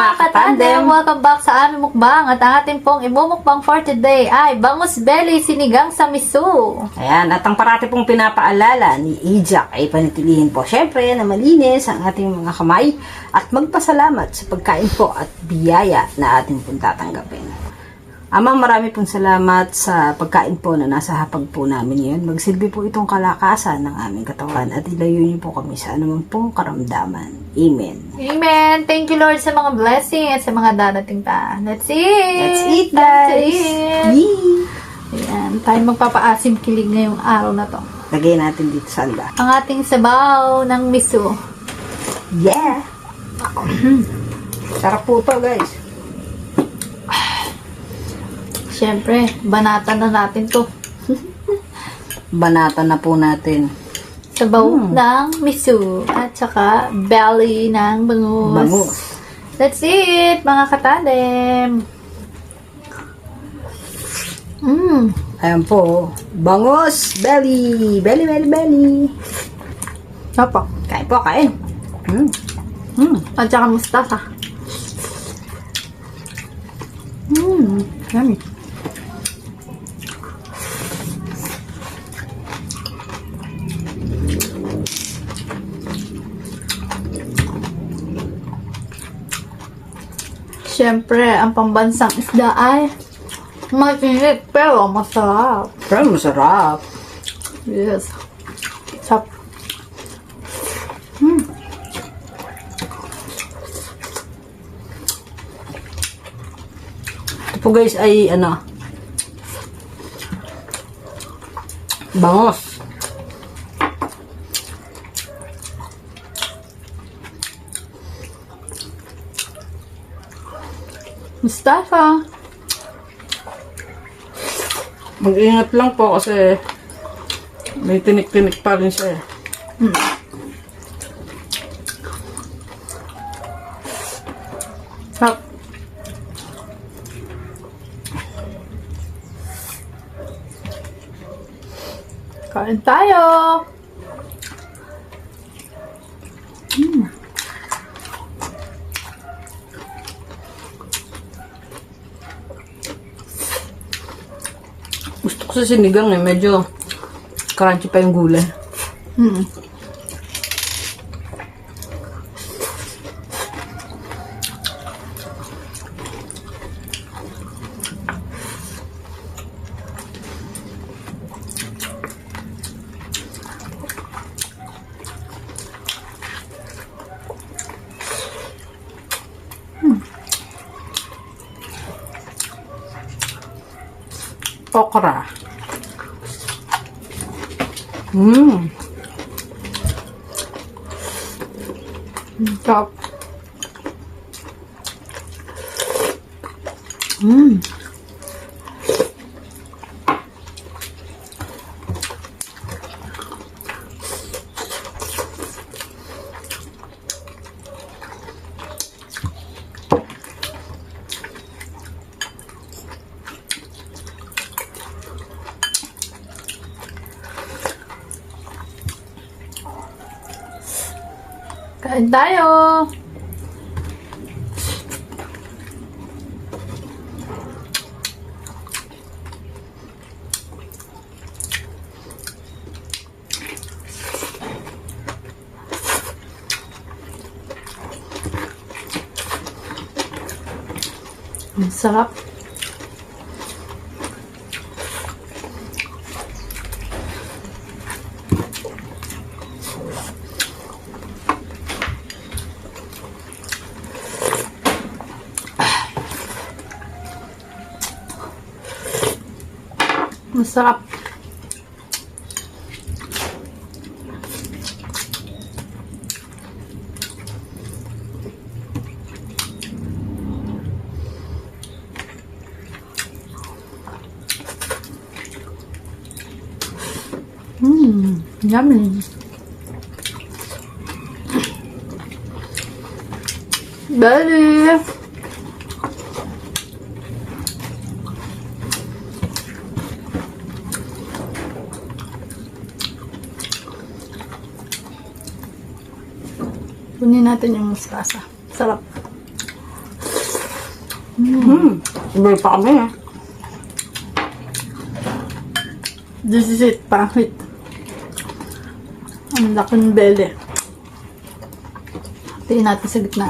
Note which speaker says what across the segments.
Speaker 1: mga katandem! Welcome back sa aming mukbang at ang ating pong imumukbang for today ay bangus belly sinigang sa miso.
Speaker 2: Ayan, at ang parati pong pinapaalala ni Ijak ay panitilihin po syempre na malinis ang ating mga kamay at magpasalamat sa pagkain po at biyaya na ating pong tatanggapin. Ama, marami pong salamat sa pagkain po na nasa hapag po namin ngayon. Magsilbi po itong kalakasan ng aming katawan at ilayo niyo po kami sa anumang pong karamdaman. Amen.
Speaker 1: Amen! Thank you Lord sa mga blessing at sa mga darating pa. Let's eat!
Speaker 2: Let's eat,
Speaker 1: Time to
Speaker 2: guys!
Speaker 1: eat.
Speaker 2: Yee!
Speaker 1: Ayan, tayo magpapaasim kilig ngayong araw na to.
Speaker 2: Lagay natin dito sa anda.
Speaker 1: Ang ating sabaw ng miso.
Speaker 2: Yeah! Sarap po to, guys.
Speaker 1: Siyempre, banatan na natin to.
Speaker 2: Banatan na po natin.
Speaker 1: Sabaw ng miso at saka belly ng bangus.
Speaker 2: Bangus.
Speaker 1: Let's eat, mga katandem.
Speaker 2: Ayan po. Bangus belly. Belly, belly, belly.
Speaker 1: Apa?
Speaker 2: Kain po, kain.
Speaker 1: At saka mustasa. Yummy. Siyempre, ang pambansang isda ay mainit pero masarap.
Speaker 2: Pero masarap.
Speaker 1: Yes. Sarap.
Speaker 2: Ito po guys ay ano. Bangus.
Speaker 1: Mustafa.
Speaker 2: Mag-ingat lang po kasi may tinik-tinik pa rin siya.
Speaker 1: Sarap. Kain tayo.
Speaker 2: Gusto ko sa sinigang eh. Medyo crunchy pa yung gulay. Okra.
Speaker 1: Sarap. Kain tayo. Ang sarap. Masarap. Yummy. Belly. Kunin natin yung mustasa. Sarap.
Speaker 2: Iba pa kami eh.
Speaker 1: This is it, pangit. Ang laking belly. Tingnan natin sa gitna.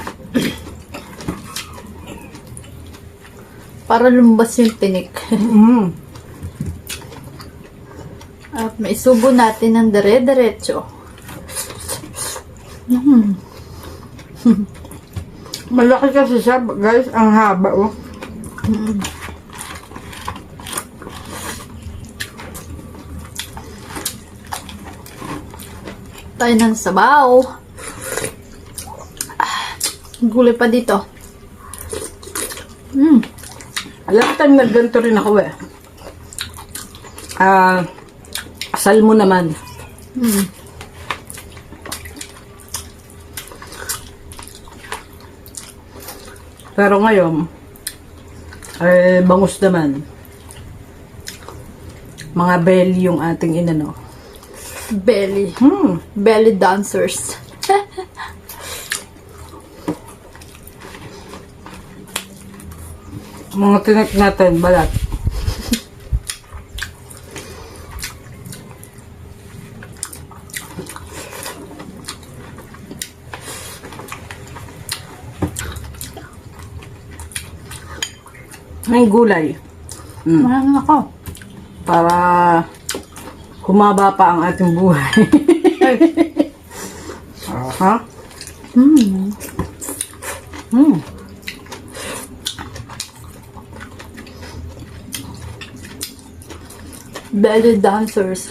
Speaker 1: Para lumbas yung tinik. At maisubo natin ng dire-diretso.
Speaker 2: Malaki kasi siya, guys. Ang haba, oh.
Speaker 1: Tayo ng sabaw. Gulay pa dito.
Speaker 2: Last time nagganto rin ako eh. Asal mo naman. Pero ngayon, bangus naman. Mga belly yung ating inano.
Speaker 1: Belly. Belly dancers.
Speaker 2: Mga tinik natin, balat. May gulay.
Speaker 1: Marami ako.
Speaker 2: Para humaba pa ang ating buhay. Ha?
Speaker 1: Belly dancers.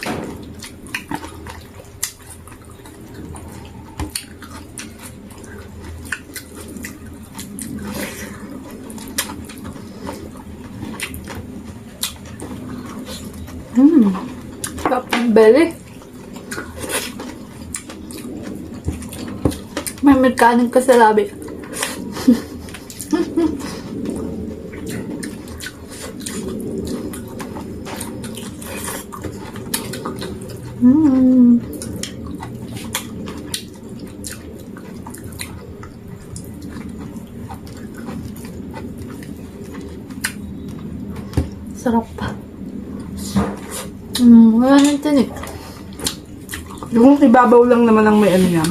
Speaker 1: Sarap ng belly. May merkanin ka sa labi. Sarap pa. Wala nang tinik.
Speaker 2: Yung ibabaw lang naman ang may ano yan.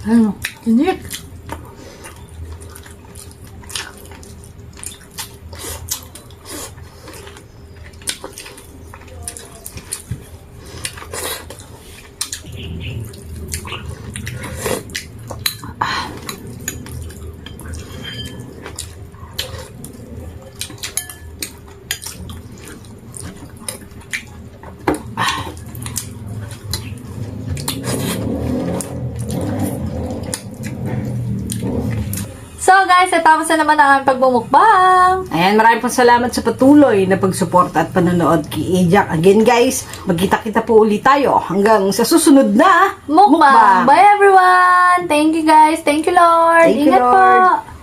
Speaker 1: Ano? Tinik. So guys, natapos na naman ang aming pagmumukbang.
Speaker 2: Ayan, maraming pong salamat sa patuloy na pagsuporta at panonood kay Ejak. Again guys, magkita-kita po ulit tayo hanggang sa susunod na
Speaker 1: Mukbang. Bye everyone. Thank you guys. Thank you Lord.
Speaker 2: Thank you,
Speaker 1: Ingat
Speaker 2: Lord.
Speaker 1: po.